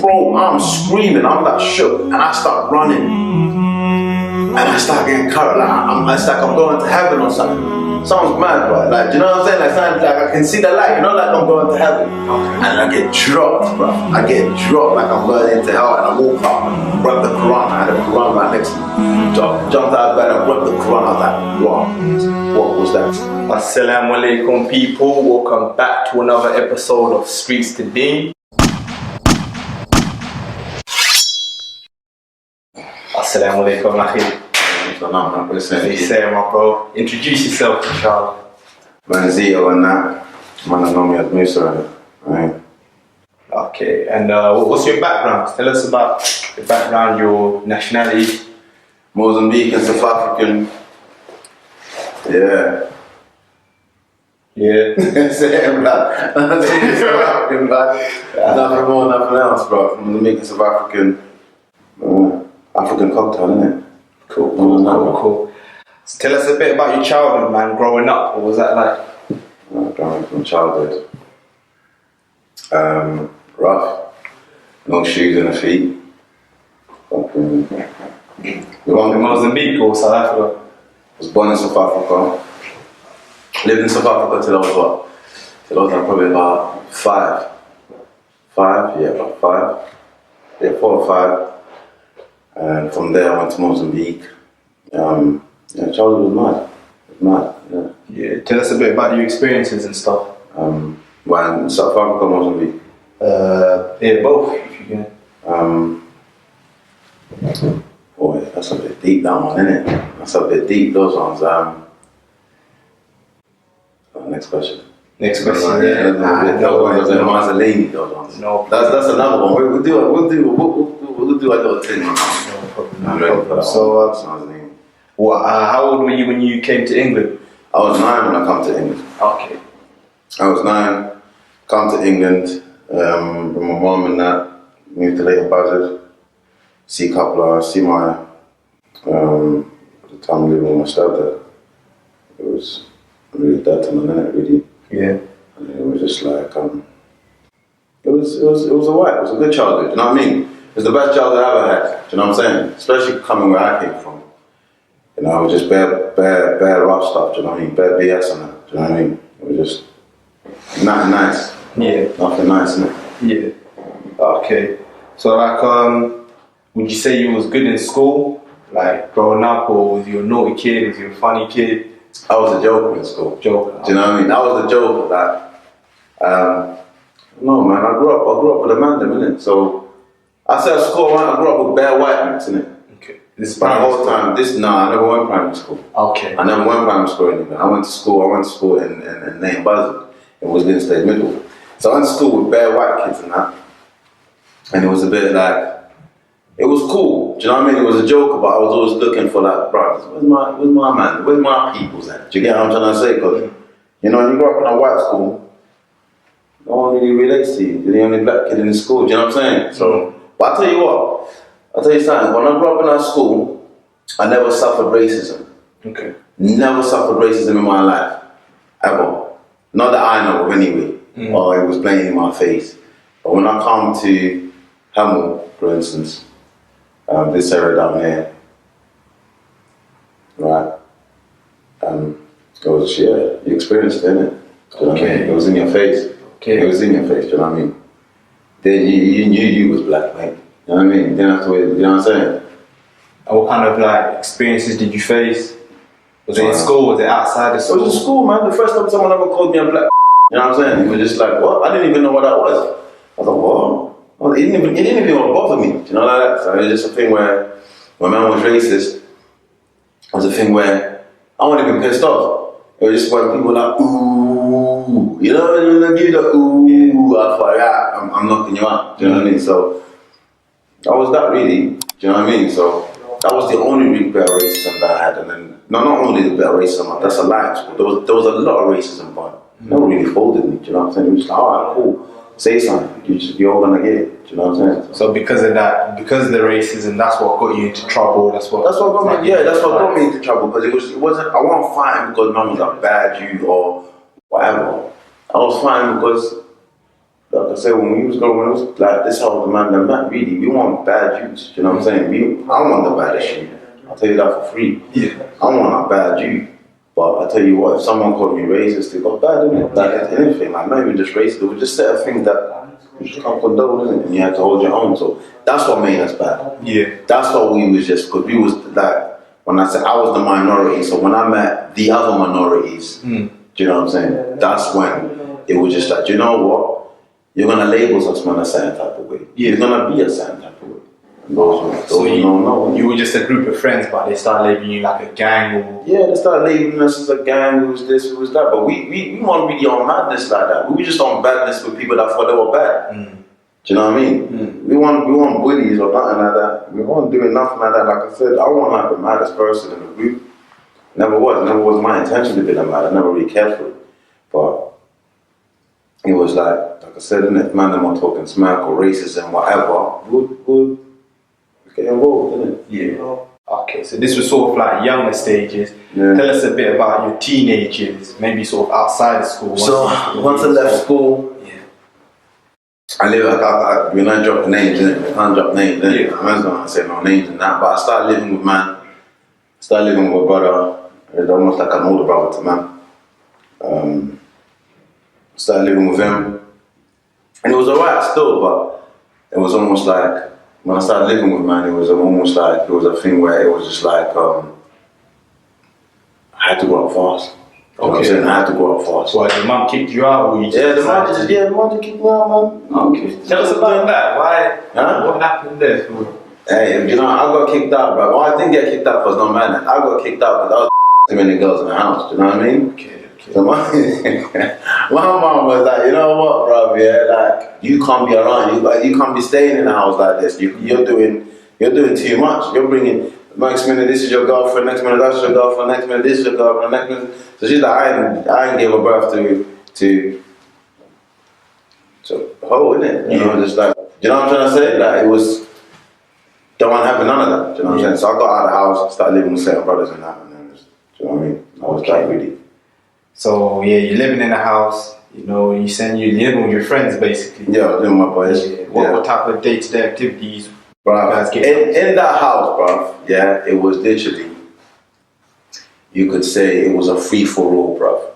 bro, I'm screaming, I'm like shook, and I start running. And I start getting carried, it's like I'm going to heaven or something. Sounds mad, but like, you know what I'm saying? Like, sounds like I can see the light, you know, like I'm going to heaven. And I get dropped, bro. I get dropped like I'm going into hell, and I walk up, grab the Quran. I had a Quran right next to me. Jumped out of bed, I grabbed the Quran. I was like, wow, what was that? Assalamu alaikum, people. Welcome back to another episode of Streets to Deen. Assalamu alaikum, akhi. They say, my bro. Introduce yourself, inshallah. Man, Zito and that. Man, I know me as Musa, right? Okay, and what's your background? Tell us about your background, your nationality. Mozambique and South African. Yeah. Same, bro. South African, bro. Nothing more, nothing else, bro. Mozambique and South African. African cocktail, innit? Cool. So tell us a bit about your childhood, man, growing up. What was that like? Growing up from childhood. Rough. No shoes on the feet. In Mozambique or South Africa? I was born in South Africa. Lived in South Africa till I was what? Till I was like probably about 5. 5? Yeah, about 5. Yeah, 4 or 5. And from there I went to Mozambique. Childhood was mad. Yeah, tell us a bit about your experiences and stuff. When in South Africa, Mozambique. Yeah, both, if you can. Boy, that's a bit deep, that one, isn't it? That's a bit deep, those ones. Next question. Those ones are lady, those ones. No. That's another one. We'll do a little thing on that. No problem. So, how old were you when you came to England? I was 9 when I come to England. Okay. I was 9, come to England, with my mum and that, moved to Leighton Buzzard, see Coupler, see my, at the time living with my stepdad. It was really that time, innit, really. Yeah. And it was just like, it was alright, it was a good childhood, you know what I mean? It was the best childhood I ever had, do you know what I'm saying? Especially coming where I came from. You know, it was just bare rough stuff, do you know what I mean? Bare BS on that, do you know what I mean? It was just nothing nice. Yeah. Nothing nice, innit? Yeah. Okay. So like, would you say you was good in school? Like growing up, or was you a naughty kid? Was you a funny kid? I was a joker in school. Joker. Do you know what I mean? I was a joker, like, no man, I grew up with a man, innit? So, I said school, man, I grew up with bare white mates, innit? Okay. This is the whole time, I never went primary school. Okay. I never went primary school anyway. I went to school in Leighton Buzzard, in Wesleyan State Middle. So I went to school with bare white kids and that. And it was a bit like, it was cool, do you know what I mean? It was a joke, but I was always looking for like, brothers, where's my man? Where's my peoples at? Do you get what I'm trying to say? Because, you know, when you grow up in a white school, no one really relates to you. You're the only black kid in the school, do you know what I'm saying? So, but I'll tell you what, when I grew up in our school, I never suffered racism. Okay. Never suffered racism in my life, ever. Not that I know of anyway, or it was playing in my face. But when I come to Hamel, for instance, this area down here, right? It was, you experienced it, innit? You know what I mean? It was in your face. Okay. It was in your face, you know what I mean? Then you knew you was black, mate. You know what I mean? You didn't have to wait, you know what I'm saying? And what kind of like experiences did you face? Was it in school? Was it outside the school? It was in school, man. The first time someone ever called me a black, you know what I'm saying? It was just like, what? I didn't even know what that was. I was like, what? Well, it didn't even bother me, you know, like that. So it was just a thing where my man was racist. It was a thing where I wasn't even pissed off. It was just when people were like, ooh, you know, when they give you the ooh, I thought, yeah, I'm knocking you out, do you know what I mean? So that was that really, do you know what I mean? So that was the only really bit of racism that I had. And then, not only the bit of racism, that's a lie. There was a lot of racism, but no one really folded me, do you know what I'm saying? It was like, alright, cool. Say something, you're all gonna get it, do you know what I'm saying? So because of that, because of the racism, that's what got you into trouble, that's what got me into trouble, because it wasn't, I wasn't fighting because man was a bad dude or whatever. I was fighting because like I said, when we was growing, it was like this whole demand and that really, we want bad youths, you know what I'm saying? I want the baddest shit. I'll tell you that for free. Yeah. I want a bad youth. But I tell you what, if someone called me racist, it got bad, isn't it? Like anything, like not even just racist, it was just set of things that you just can't condone, isn't it? And you had to hold your own. So that's what made us bad. Yeah. That's what we was just, because we was like, when I said I was the minority, so when I met the other minorities, do you know what I'm saying? That's when it was just like, do you know what? You're gonna label us man a certain type of way. Yeah. You're gonna be a certain type of way. So you were just a group of friends, but they started labeling you like a gang or... Yeah, they started labeling us as a gang, who was this, who was that. But we weren't really on madness like that. We were just on badness with people that thought they were bad. Do you know what I mean? We weren't bullies or nothing like that. We weren't doing nothing like that. Like I said, I wasn't like the maddest person in the group. Never was my intention to be the mad. I never really cared for it. But it was like I said, if man them are talking smack or racism, whatever, would get involved, didn't it? Yeah. Okay, so this was sort of like younger stages. Yeah. Tell us a bit about your teenage years, maybe sort of outside of school. Once I left school, I live we're not dropping names, innit? We can't drop names, innit? Yeah. I'm not gonna say no names and that, but I started living with man. Started living with a brother. It's almost like an older brother to man. Started living with him. And it was alright still, but it was almost like, when I started living with man, it was almost like, it was a thing where it was just like, I had to grow up fast. You know what I'm saying? I had to grow up fast. Why, your mum kicked you out or you just... The mum just kicked me out, man. Okay. Tell us about that. Why? Huh? What happened there? Hey, you know, I got kicked out, bro. Well, I didn't get kicked out because no man. I got kicked out because I was too many girls in the house. Do you know what I mean? Okay. So my mom was like, you know what, bro? Yeah, like you can't be around. You can't be staying in the house like this. You're doing too much. You're bringing. Next minute, this is your girlfriend. Next minute, that's your girlfriend. Next minute, this is your girlfriend. Next minute, so she's like, I ain't give a birth to a hoe, innit? You know, just like, you know what I'm trying to say? Like, it was, don't want to have none of that. Do you know what I'm saying? So I got out of the house, started living with certain brothers and that, and then just, do you know what I mean? I was like, really. So yeah, you're living in a house. You know, you saying you're living with your friends basically. Yeah, I was living with my boys. Yeah. What type of day-to-day activities? Bro, in that house, bro, yeah, it was literally, you could say it was a free-for-all, bro.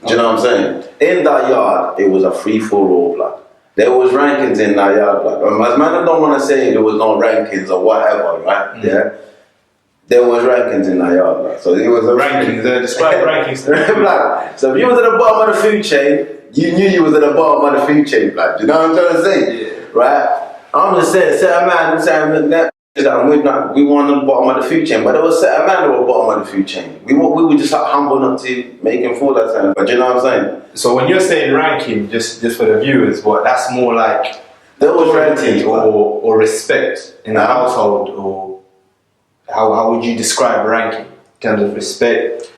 Do you know what I'm saying? In that yard, it was a free-for-all, bro. There was rankings in that yard, bro. As man, I don't want to say there was no rankings or whatever, right? Yeah. There was rankings in that yard, bro. So it was a rankings. Describe rankings. Black. So if you was at the bottom of the food chain, you knew you was at the bottom of the food chain, black. Do you know what I'm trying to say? Yeah. Right? I'm just saying, certain man, that we weren't on the bottom of the food chain, but there was certain man that were bottom of the food chain. We were just like humble enough to make him fall that time. But you know what I'm saying? So when you're saying ranking, just for the viewers, that's more like there was ranking or respect in the household, or how would you describe ranking in terms of respect?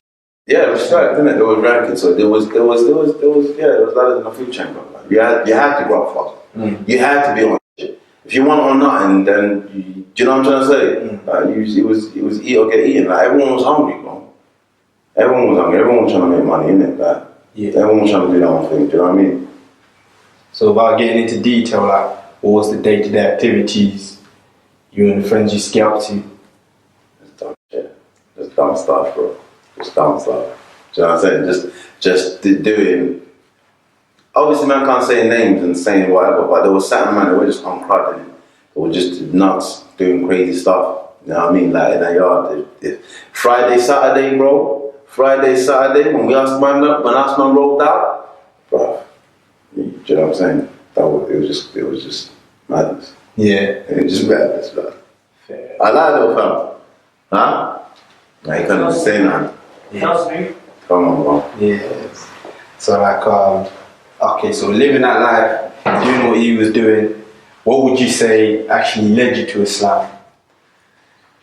Yeah, respect, didn't it? There was ranking, so there was ladders in the food chain, bro. You had to grow up fast. You had to be on shit. If you weren't on nothing, then do you know what I'm trying to say? Like, it was eat or get eaten. Like, everyone was hungry, bro. Everyone was hungry. Everyone was trying to make money, innit? Like, everyone was trying to do their own thing. Do you know what I mean? So about getting into detail, like, what was the day-to-day activities you and the friends you get up to? Just dumb shit. Just dumb stuff, bro. Just dumb stuff. Do you know what I'm saying? Just doing. Obviously, man can't say names and saying whatever, but there was certain man that were just on crud in it. They were just nuts, doing crazy stuff. You know what I mean? Like in that yard. Friday, Saturday, bro. Friday, Saturday, when us man rolled out, bro. Do you know what I'm saying? It was just madness. Yeah. It was just madness, bro. Fair. I lied though, fam. Huh? Nah, you can't say nothing. Yeah. Come on, bro. Yeah. So like, okay, so living that life, doing what you was doing, what would you say actually led you to Islam?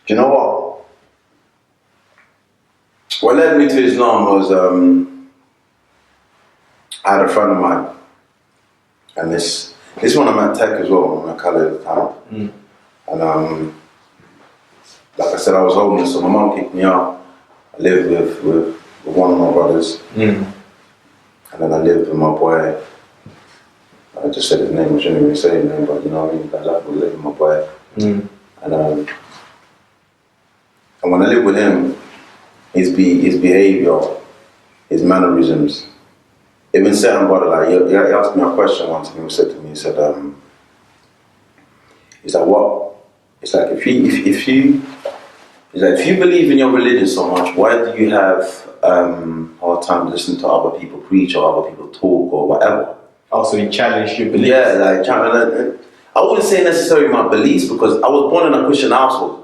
Do you know what? What led me to Islam was I had a friend of mine, and this one I'm at Tech as well, I'm at Cali at the time. And like I said, I was homeless, so my mum kicked me out. I lived with one of my brothers. And then I lived with my boy I just said his name, I shouldn't even say his name, but you know what I mean? That life was living, my boy. And when I lived with him, his behavior, his mannerisms, even certain brother, like he asked me a question once, and he said to me, he said, he's like, what? It's like if you believe in your religion so much, why do you have hard time listening to other people preach or other people talk or whatever? Also, he challenged your beliefs. Yeah, like I wouldn't say necessarily my beliefs because I was born in a Christian household.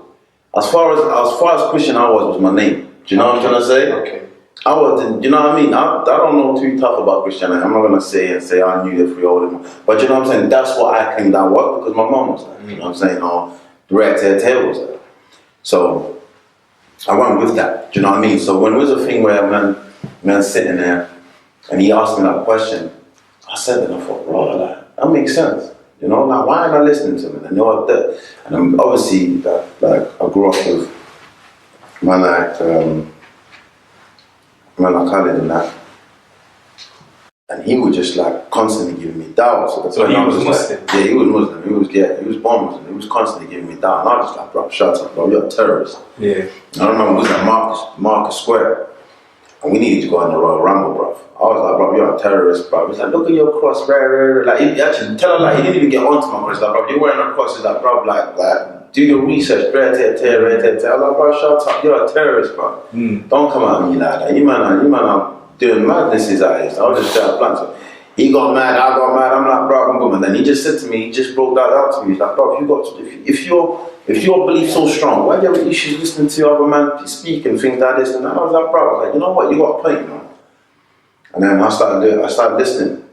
As far as Christian I was my name. Do you know what I'm trying to say? Okay. I wasn't, you know what I mean? I don't know too tough about Christianity. I'm not going to say I knew the free old. But you know what I'm saying? That's what I claimed I was because my mom was like, you know what I'm saying? Or the red tail was like. So I went with that. Do you know what I mean? So when it was a thing where man sitting there and he asked me that question, I said and I thought, bro, like, that makes sense. You know, like why am I listening to him? And you know that, and I'm obviously like I grew up with man like Khaled and that. And he was just like constantly giving me doubts. So he was Muslim? Like, yeah, he was Muslim. He was born Muslim. He was constantly giving me doubts. And I was just like, bro, shut up, bro, you're a terrorist. Yeah. I remember it was at Marcus Square. And we needed to go on the Royal Rumble, bro. I was like, bro, you're a terrorist, bro. He's like, look at your cross, rare. Like, he actually, tell her, like, he didn't even get onto my cross. Like, bro, you're wearing a cross. He's like, bro, like, do your research, rare. I was like, bro, shut up, you're a terrorist, bro. Don't come at me like that. You man are doing madnesses out here. So I was just trying to plan. So he got mad, I got mad. I'm like, bro, boom. And then he just said to me, he just broke that out to me. He's like, bro, if your belief's so strong, why do you have issues listening to other man speak and things like this and that? I was like, bro, I was like, you know what, you got a point, you know. And then I started listening.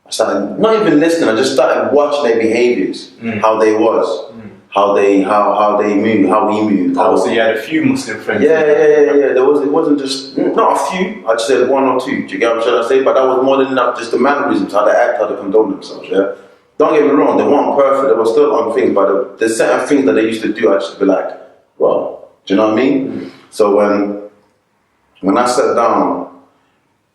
I started not even listening. I just started watching their behaviors, how they was, how they moved, how we moved. So you had a few Muslim friends. Yeah. It wasn't just not a few. I just said one or two. Do you get what I'm trying to say? But that was more than enough. Just the mannerisms, how they act, how they condone themselves. Yeah. Don't get me wrong. They weren't perfect. They were still on things, but there's certain things that they used to do. I just be like, well, do you know what I mean? So when I sat down.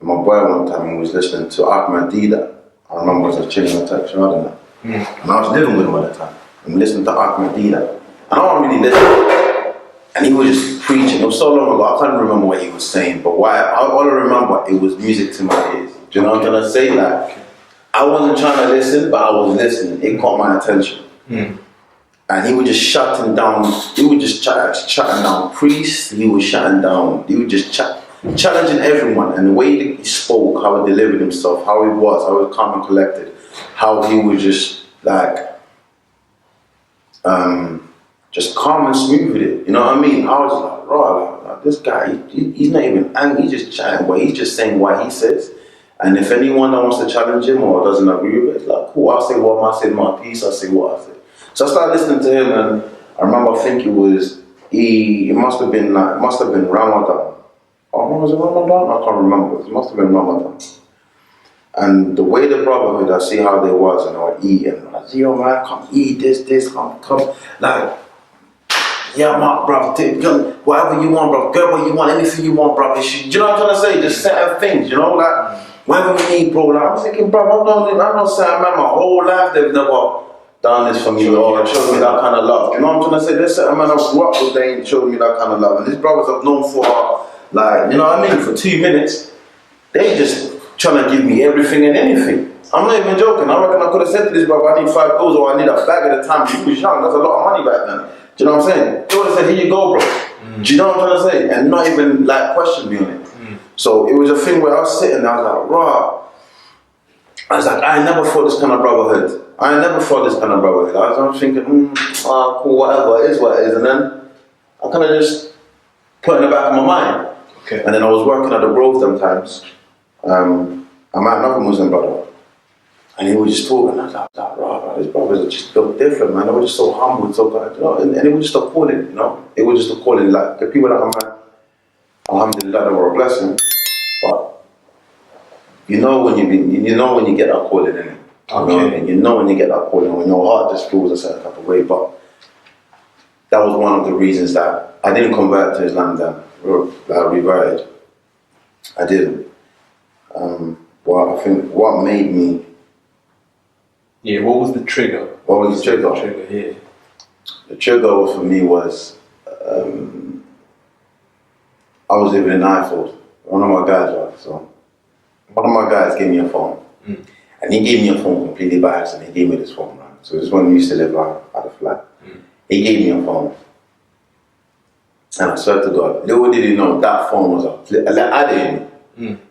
My boy one time was listening to Ahmed Dida. I remember I was chilling on text, and I was living with him at the time. I'm listening to Ahmed Dida. And I don't really listen. And he was just preaching. It was so long ago, I can't remember what he was saying. But all I remember, it was music to my ears. Do you know what I'm trying to say? Like, I wasn't trying to listen, but I was listening. It caught my attention. And he was just shutting down. He was just shutting down priests. He was just challenging everyone, and the way that he spoke, how he delivered himself, how he was calm and collected, how he was just like, just calm and smooth with it. You know what I mean? I was like, right, like this guy, he's not even angry, he's just chatting, but he's just saying what he says. And if anyone that wants to challenge him or doesn't agree with it, it's like, cool, I'll say what I say, my piece, I'll say what I say. So I started listening to him, and I remember, I think it must have been Ramadan. Oh, was it Ramadan? I can't remember. It must have been Ramadan. And the way the brotherhood, I see how they was, and I would eat, and I like, yo man, come eat this, come. Like, yeah, man, bro, whatever you want, bro, get what you want, anything you want, bro. You know what I'm trying to say? Just certain things, you know, like, whatever we need, bro. Like, I'm thinking, bro, I'm not saying, man, my whole life they've never done this for me or showed me that kind of love. You know what I'm trying to say? There's certain man I grew up with, they ain't showed me that kind of love. And these brothers I've known for, like, you know what I mean, for 2 minutes, they just trying to give me everything and anything. I'm not even joking. I reckon I could have said to this brother, I need 5 goals or I need a bag at the time. He was young. That's a lot of money back then. Do you know what I'm saying? They would have said, here you go, bro. Do you know what I'm trying to say? And not even like question me on it. So it was a thing where I was sitting there, I was like, raw. I was like, I never thought this kind of brotherhood. I was thinking, cool, whatever, it is what it is. And then I kind of just put it in the back of my mind. Okay. And then I was working at the Grove sometimes. I met another Muslim brother. And he was just talking. I was like, bro, these brothers are just built different, man. They were just so humble and so kind, you know. And it was just a calling, you know. It was just a calling. Like, the people that I met, alhamdulillah, they were a blessing. But you know when you get that calling, innit? Okay. And you know when you get that calling, when your heart just feels a certain type of way. But that was one of the reasons that I didn't convert to Islam then. I reverted. I didn't. Well, I think what made me Yeah, what was the trigger? What was the trigger? Yeah. The trigger for me was, I was living in Highfield. One of my guys, right? So, one of my guys gave me a phone. And he gave me a phone completely by accident. He gave me this phone, right? So this one we used to live at a flat. He gave me a phone. And I swear to God, little did he know that phone was I didn't.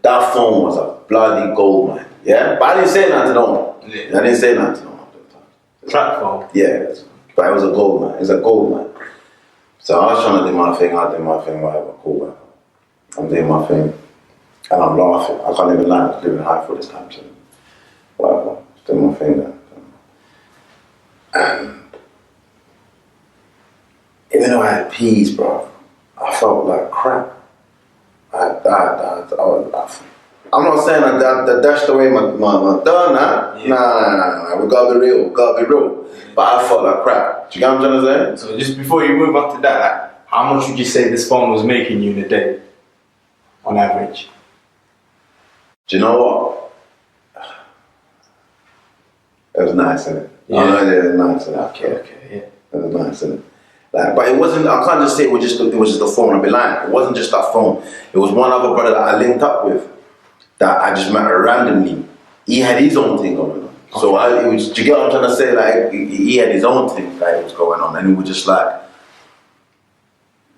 That phone was a bloody gold mine. Yeah? But I didn't say nothing to no one. Yeah. I didn't say nothing to no one. Trap phone? Yeah. But it was a gold mine. It's a gold mine. So I was trying to do my thing, whatever, cool, whatever. I'm doing my thing. And I'm laughing. I can't even lie. I was living high for this time. So whatever. Just doing my thing then. And even though I had peas, bro, I felt like crap. I'm not saying I dashed away my done, nah. Yeah. Nah. We gotta be real. But I felt like crap. Do you get what I'm trying to say? So just before you move up to that, like, how much would you say this phone was making you in a day, on average? Do you know what? It was nice, innit? Yeah. It was nice, innit? Okay, yeah. It was nice, innit? Like, but it wasn't, I can't just say it was just the phone, I'd be lying. It wasn't just that phone. It was one other brother that I linked up with that I just met randomly. He had his own thing going on. Okay. So do you get what I'm trying to say? Like, he had his own thing that was going on, and it was just like,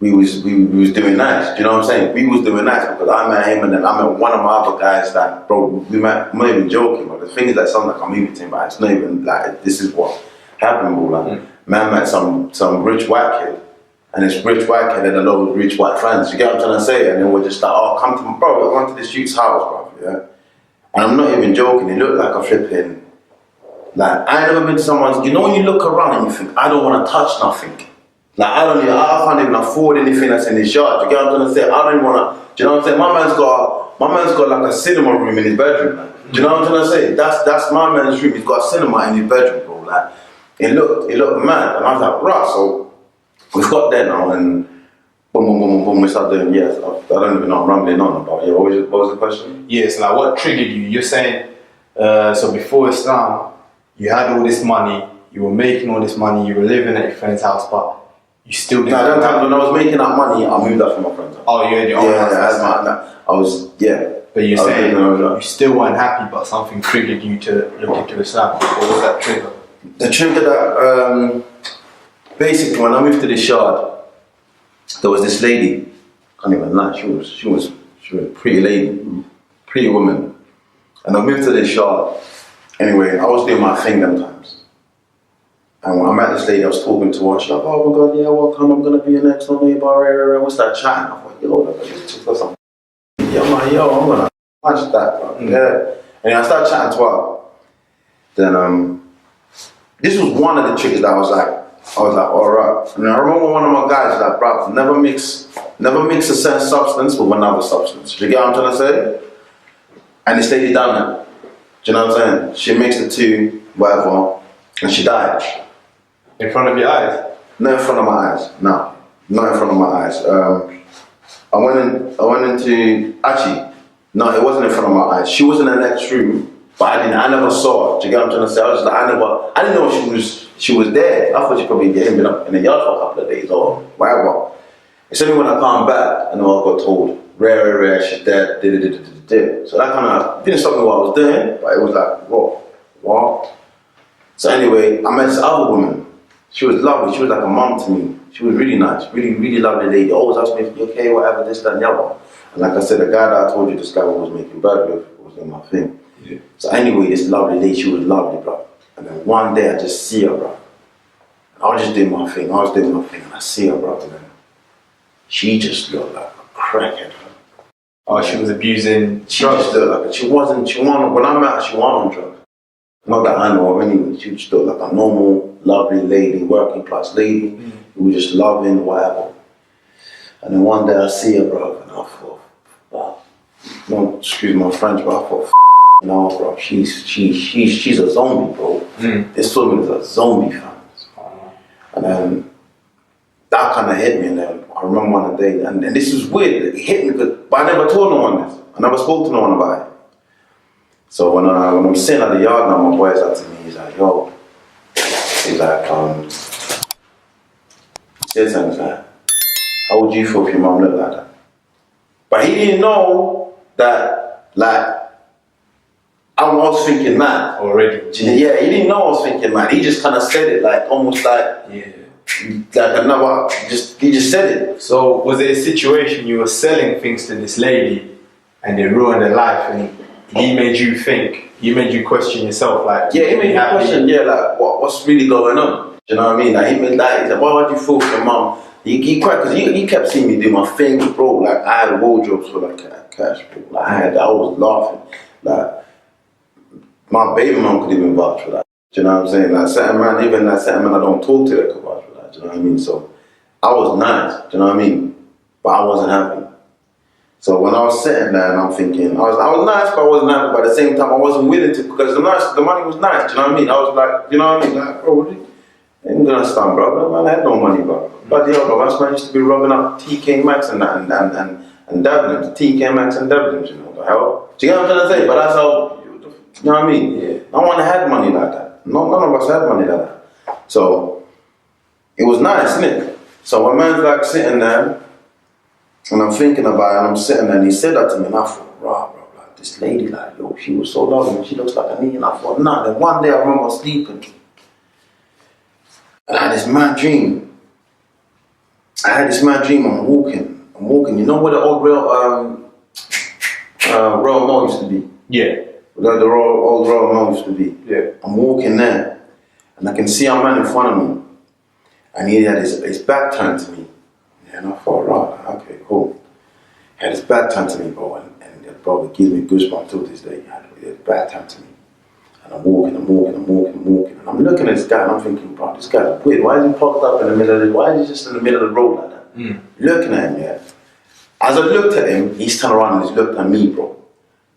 we was doing nice. Do you know what I'm saying? We was doing nice because I met him, and then I met one of my other guys that, bro, we met, I'm not even joking, but the thing is that sounds like I'm even but it's not even like, this is what happened, bro. Like, man met some rich white kid, and this rich white kid had a lot of rich white friends. You get what I'm trying to say? And then we're just like, oh, come to my bro, I went to this youth's house, bro, yeah? And I'm not even joking, it looked like a flipping, like, I ain't never been to someone's, you know when you look around and you think, I don't want to touch nothing. Like, I can't even afford anything that's in his yard. You get what I'm trying to say? I don't even want to, do you know what I'm saying? My man's got like a cinema room in his bedroom, man. Do you know what I'm trying to say? That's my man's room. He's got a cinema in his bedroom, bro. Like, it looked mad. And I was like, right, so we've got there now, and boom, we start doing, yes. I don't even know, I'm rambling on about, yeah, what was the question? Yes, like what triggered you? You're saying, so before Islam, you had all this money, you were making all this money, you were living at your friend's house, but you still didn't. No, that time when I was making that money, I moved out from my friend's house. Oh, you had your own house. But you're saying you still weren't happy, but something triggered you to look into Islam. What was that trigger? The trigger that, basically when I moved to this yard, there was this lady, can't even lie, she was a pretty lady, pretty woman. And I moved to this yard. Anyway, I was doing my thing them times. And when I met this lady, I was talking to her, she's like, oh my God, yeah, welcome, I'm gonna be your next door neighbor, and we started chatting. I thought, yo, this got some. Yeah, I'm like, yo, I'm gonna match that, bro. Yeah. And I started chatting to her. Then, this was one of the triggers that I was like, all right. And I remember one of my guys was like, bro, never mix a certain substance with another substance. You get what I'm trying to say? And this lady done it. Do you know what I'm saying? She mixed the two, whatever, and she died. In front of your eyes? Not in front of my eyes. No, not in front of my eyes. I went into, actually, no, it wasn't in front of my eyes. She was in the next room, but I never saw her. Do you get what I'm trying to say? I was just like, I didn't know she was there. I thought she probably hadn't been up in the yard for a couple of days or whatever. It's only when I come back and I got told, rare, she's dead, did. So that kind of didn't stop me what I was doing, but it was like, what? So anyway, I met this other woman. She was lovely. She was like a mum to me. She was really nice, really, really lovely lady. Always asked me if you're okay, whatever, this, that, and the other. And like I said, the guy that I told you, this guy was making bread with, was doing my thing. Yeah. So anyway, this lovely lady, she was lovely, bro. And then one day I just see her, bro. I was just doing my thing, and I see her, bro. And then she just looked like a crackhead, bro. Oh, she was abusing She just looked like, when I met her, she wasn't on drugs. Not that I know of anyway. She just looked like a normal, lovely lady, working class lady, who was just loving, whatever. And then one day I see her, bro, and I thought, no, excuse my French, but I thought, no, bro, she's a zombie, bro. This woman is a zombie, fam. And then that kind of hit me, and then I remember one day, and this is weird, it hit me, but I never told no one this. I never spoke to no one about it. So when I'm sitting at the yard now, my boy said to me, he's like, like, yo, he's like, said something like, how would you feel if your mom looked like that? But he didn't know that, like, I was thinking mad. Already. Yeah, he didn't know I was thinking mad. He just kind of said it, like, almost like, like another, he just said it. So was it a situation you were selling things to this lady and they ruined her life and he made you think, he made you question yourself, like, yeah, he made me question, like, what's really going on? Do you know what I mean? Like, he made that, he said, why would you feel for your mum? He cried, because he kept seeing me do my thing, bro. Like, I had wardrobes for like cash, bro. Like, I was laughing. Like, my baby mum could even vouch for that. Do you know what I'm saying? Like, certain man, even like certain man I don't talk to, that could vouch for that. Do you know what I mean? So, I was nice. Do you know what I mean? But I wasn't happy. So when I was sitting there and I'm thinking, I was nice, but I wasn't happy. But at the same time, I wasn't willing to, because the money was nice. Do you know what I mean? I was like, you know what I mean? Like, bro, I ain't gonna stand, bro. Man, I had no money, bro. But yeah, bro, that's when I used to be rubbing up TK Maxx and that and dabbling, TK Maxx and dabbling, you know the hell. Do you get what I'm trying to say? But that's how, you know what I mean? Yeah. No one had money like that. None of us had money like that. So it was nice, innit? So when man's like sitting there and I'm thinking about it and I'm sitting there and he said that to me and I thought, rah, bro, like this lady, like, yo, she was so lovely, she looks like a me, and I thought, nah. Then one day I remember sleeping. And I had this mad dream. I'm walking. You know where the old Royal Mall used to be? Yeah. Where the old Royal Mall used to be? Yeah. I'm walking there, and I can see a man in front of me, and he had his back turned to me. And I thought, right, okay, cool. He had his back turned to me, bro, and it probably gives me goosebumps till this day. He had his back turned to me. And I'm walking, and I'm looking at this guy, and I'm thinking, bro, this guy's weird. Why is he parked up in the middle of the, why is he just in the middle of the road like that? Looking at him, yeah. As I looked at him, he's turned around and he's looked at me, bro.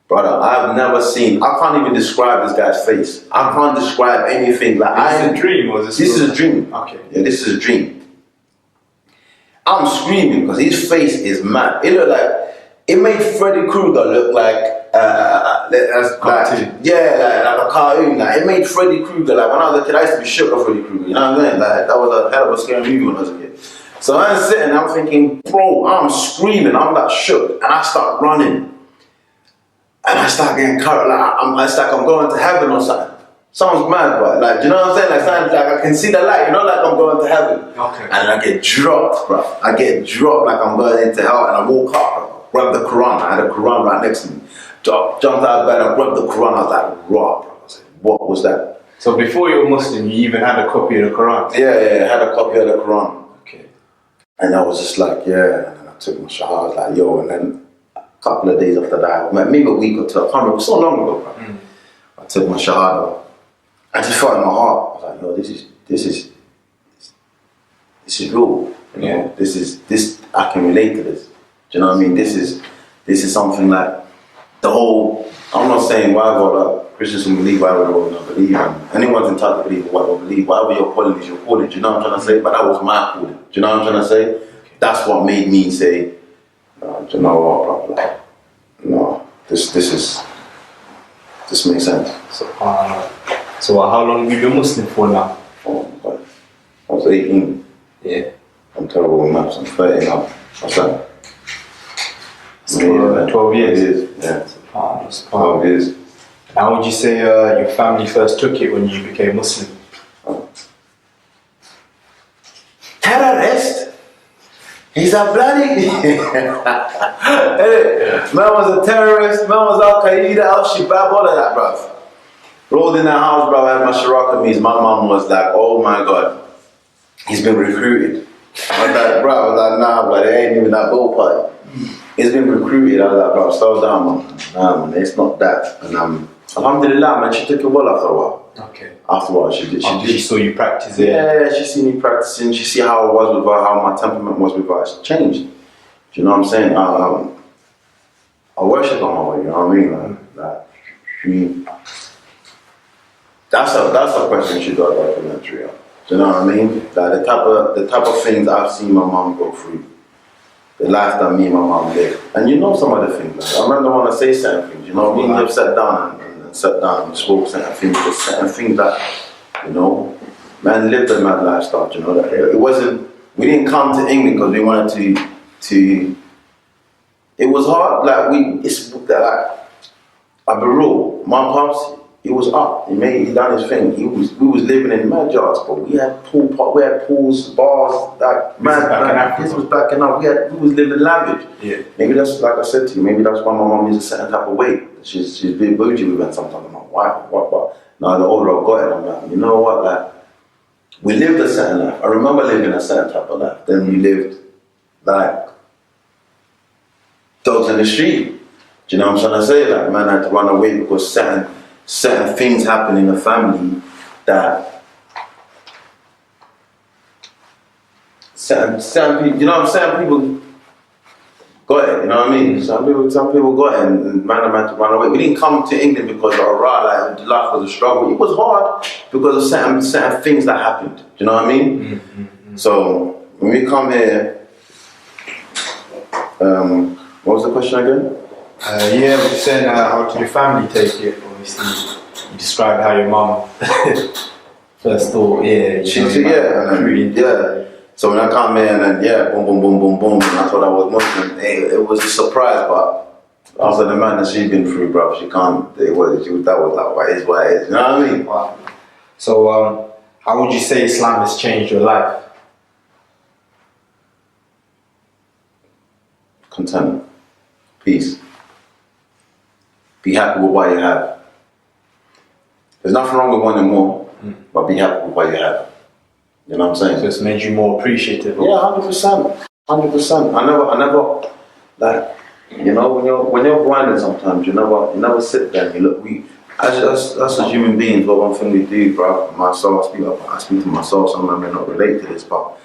Brother, I've never seen, I can't even describe this guy's face. I can't describe anything. Like, Is this a dream or is this is a dream. Okay. Yeah, this is a dream. I'm screaming because his face is mad. It looked like, it made Freddy Krueger look like, like a cartoon. Like, it made Freddy Krueger, like when I was a kid, I used to be shook of Freddy Krueger, you know what I'm saying? Like, that was a hell of a scary movie when I was a kid. So I'm sitting, I'm thinking, bro, I'm screaming, I'm that shook, and I start running. And I start getting carried, like, it's like I'm going to heaven or something. Sounds mad, but like, you know what I'm saying? Like, sounds like I can see the light, you know, like I'm going to heaven. Okay. And I get dropped, bro. I get dropped like I'm going into hell, and I walk up, grab the Quran. I had a Quran right next to me. Jumped out of bed, I grabbed the Quran. I was like, raw, bro. I was like, what was that? So before you were Muslim, you even had a copy of the Quran? Yeah, I had a copy of the Quran. Okay. And I was just like, yeah. And then I took my shahada, I was like, yo. And then a couple of days after that, maybe a week or two, I can't remember, it was so long ago, bro. I took my shahada. I just felt in my heart, I was like, yo, this is real. You know, this, I can relate to this. Do you know what I mean? This is something like the whole, I'm not saying whatever Christians can believe, whatever they don't believe, and anyone's entitled to believe what they believe, whatever your calling is, your calling. Do you know what I'm trying to say? But that was my calling. Do you know what I'm trying to say? Okay. That's what made me say, no, do you know what, bro? Like, no, this makes sense. So how long have you been Muslim for now? Oh, God. I was 18. Yeah. I'm terrible with maths. I'm 30 now. What's that? So 12 years. Yeah. 12 years. How would you say your family first took it when you became Muslim? Terrorist? He's a bloody... Man was a terrorist, man was Al-Qaeda, Al-Shabaab, all of that, bruv. Rolled in that house, bro, I had my Shiraka means. My mom was like, oh my God, he's been recruited. I was like, bro, I was like, nah, bro, it ain't even that bull party. He's been recruited. I was like, bro, slow down, man. Nah, man, it's not that. And alhamdulillah, man, she took it well after a while. Okay. After a while, she did. She saw you practice it. Yeah, she seen me practicing. She see how I was with her, how my temperament was with her. It's changed. Do you know what I'm saying? I worship her more, you know what I mean? Like she... That's a question she got a documentary on. Do you know what I mean? Like the type of things I've seen my mom go through, the life that me and my mom lived. And you know some of the things. Like, I remember when I say certain things, you know what I mean? You've sat down and sat down and spoke certain things that, you know, man lived a mad lifestyle, you know. That it wasn't, we didn't come to England because we wanted to, it was hard, I'll be real, my pops, he was up, he done his thing, we was living in mad yards, but we had pools, bars, this was backing up, we was living lavish. Yeah. Maybe that's, like I said to you, maybe that's why my mum is a certain type of way. She's a bit bougie with it sometimes. I'm like, why? What? Now the older I got it, I'm like, you know what, like, we lived a certain life. I remember living a certain type of life. Then we lived, like, dogs in the street. Do you know what I'm trying to say? Like, man had to run away because certain things happen in the family that certain people, you know what I'm saying? People got it, you know what I mean? Some people got it and man had to run away. We didn't come to England because life was a struggle. It was hard because of certain things that happened. Do you know what I mean? Mm-hmm. So when we come here, what was the question again? Yeah, we're saying how did your family take it? Obviously, you described how your mum first thought, yeah. So when I come here and then, boom, and I thought I was Muslim, it was a surprise, but after the man that she's been through, bro, that was like, what is, you know what I mean? Wow. So, how would you say Islam has changed your life? Contentment, peace. Be happy with what you have. There's nothing wrong with wanting more, but be happy with what you have. You know what I'm saying? So it's made you more appreciative. Yeah, 100%. I never, like, you know, when you're grinding sometimes, you never sit there and you look. As human beings, what one thing we do, bro. Myself, I speak to myself. Some of them may not relate to this, but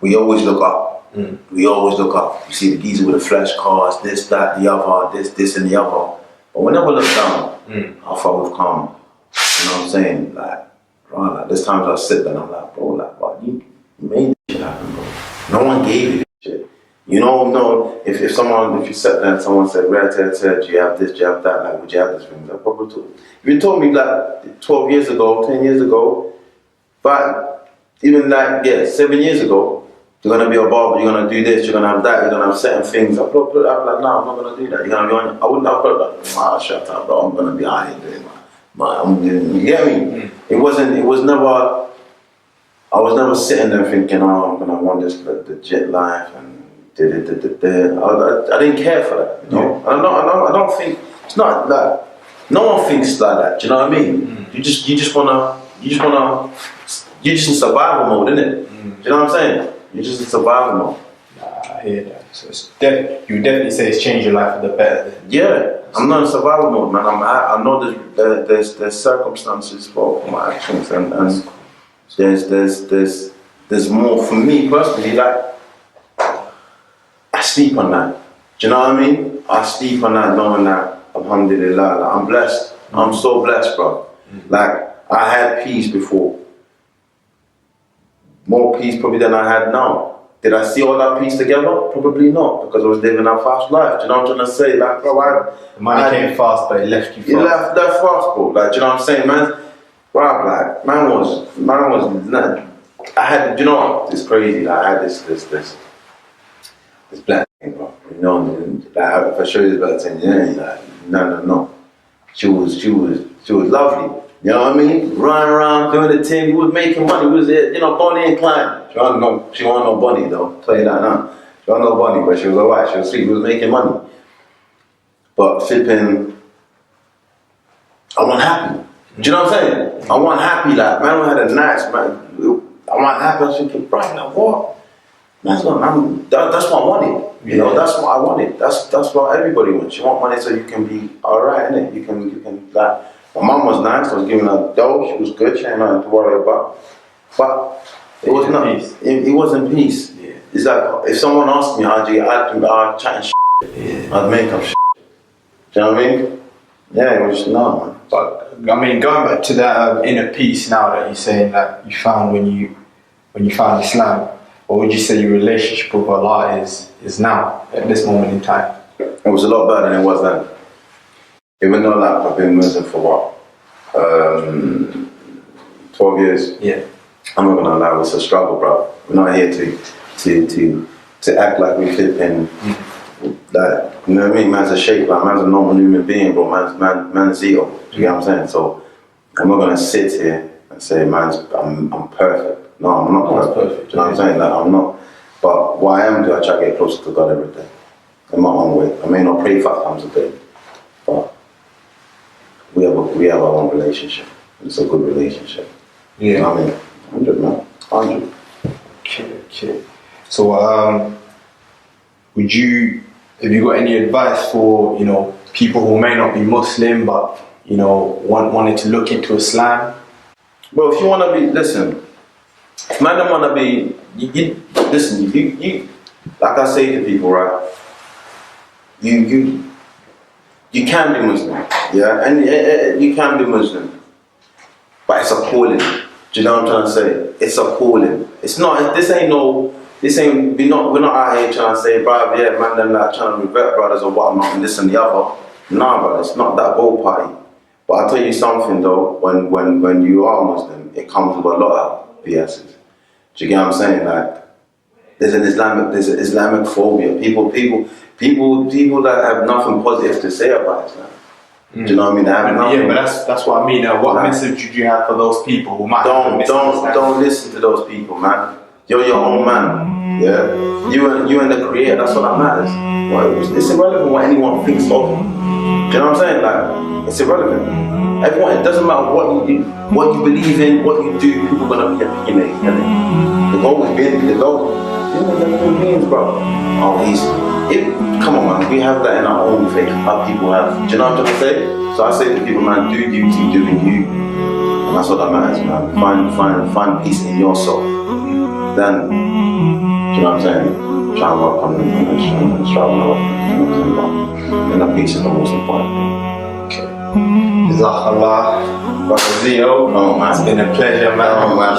we always look up. We always look up. You see the geezer with the flash cars, this, that, the other, this, and the other. But we never look down. How far we've come. You know what I'm saying? Like, right, like there's times I sit there and I'm like, bro, like, what, you made this shit happen, bro. No one gave you this shit. You know, if you sat there and someone said, do you have this, do you have that, like, would you have this thing? I probably told. If you told me like 12 years ago, 10 years ago, but even like, 7 years ago, you're gonna be a barber, you're gonna do this, you're gonna have that, you're gonna have certain things. I'm like, no, I'm not gonna do that. You're gonna be on. I wouldn't have put like, shut up, bro. I'm gonna be out here doing you get me? I was never sitting there thinking, I'm gonna want this the jet life and I didn't care for that, you know. I don't think it's not like no one thinks like that. Do you know what I mean? You just in survival mode, innit? Do you know what I'm saying? You're just in survival mode. Nah, I hear that. So you would definitely say it's changed your life for the better then. Yeah, I'm not in survival mode, man. I know there's circumstances for my actions and there's more for me personally. Like I sleep on that. Do you know what I mean? I sleep on that knowing that alhamdulillah, like, I'm blessed. I'm so blessed, bro. Like I had peace before. More peace probably than I had now. Did I see all that peace together? Probably not, because I was living a fast life. Do you know what I'm trying to say? Like, bro, the money came fast, but it left you fast. It left fast, bro. Like, do you know what I'm saying, man? Bro, like, man was. I had, you know what? It's crazy. Like, I had this black thing, bro. You know, like, if I show you this black thing, like, no. She was lovely. You know what I mean? Running around doing the thing. We was making money. We was, Bonnie and Clyde. She wasn't no Bonnie though. I'll tell you that now. She wasn't no Bonnie, but she was alright. She was sweet. We was making money. But flipping, I wasn't happy. Do you know what I'm saying? I wasn't happy. Like, man, we had a nice, man. I wasn't happy. I was thinking, Brian, like, what? That's what I wanted. You know, that's what I wanted. That's what everybody wants. You want money so you can be alright, innit? You can like. My mum was nice. I was giving her dough. She was good. She had nothing to worry about. But it was not. It wasn't peace. Yeah. It's like if someone asked me how'd you get out, I'd chat and shit. I'd make up shit. Do you know what I mean? Yeah, it was just no, man. But I mean, going back to that inner peace now that you're saying that you found when you found Islam, what would you say your relationship with Allah is now at this moment in time? It was a lot better than it was then. Even though like I've been Muslim for what, 12 years. Yeah. I'm not gonna lie, it's a struggle, bro. We're not here to act like we flipping that. You know what I mean? Man's a shape, like man's a normal human being, bro. Man's Zito. Do you get what I'm saying? So I'm not gonna sit here and say I'm perfect. No, I'm not perfect. Do you know what I'm saying? Like I'm not. But what I am doing, I try to get closer to God every day. In my own way. I may not pray 5 times a day, but we have our own relationship. It's a good relationship. Yeah. You know what I mean? 100, man. 100. Okay. So, have you got any advice for, people who may not be Muslim, but, wanted to look into Islam? Bro, if you want to be, listen, if man don't want to be, listen, you, like I say to people, right, you can be Muslim, yeah, and you can be Muslim, but it's a calling. Do you know what I'm trying to say? It's a calling. It's not. We're not out here trying to say, bruv, yeah, man, them like trying to revert brothers or whatnot and this and the other. Nah, brother, it's not that bowl party. But I'll tell you something though. When you are Muslim, it comes with a lot of BS's. Do you get what I'm saying? Like, there's an Islamic phobia. People that have nothing positive to say about Islam. Do you know what I mean? They have nothing. Yeah, but that's what I mean. What message would you have for those people who might don't listen to those people, man. You're your own man. Yeah, you and the Creator. That's what that matters. Well, it's irrelevant what anyone thinks of you. Do you know what I'm saying? Like, it's irrelevant. Everyone. It doesn't matter what you do, what you believe in, what you do. People are gonna be opinionated. The goal is being the goal. Human beings, bro. Come on, man. We have that in our own faith. Our people have. Do you know what I'm trying to say? So I say to people, man, do you keep doing you, and that's what that matters, man. Find peace in your soul. Then, do you know what I'm saying? Try and work on it and strive on it. You know what I'm saying? But then that peace is the most important thing. Okay. Jazakallah, Brother Zito. Oh man, it's been a pleasure, man. Oh man.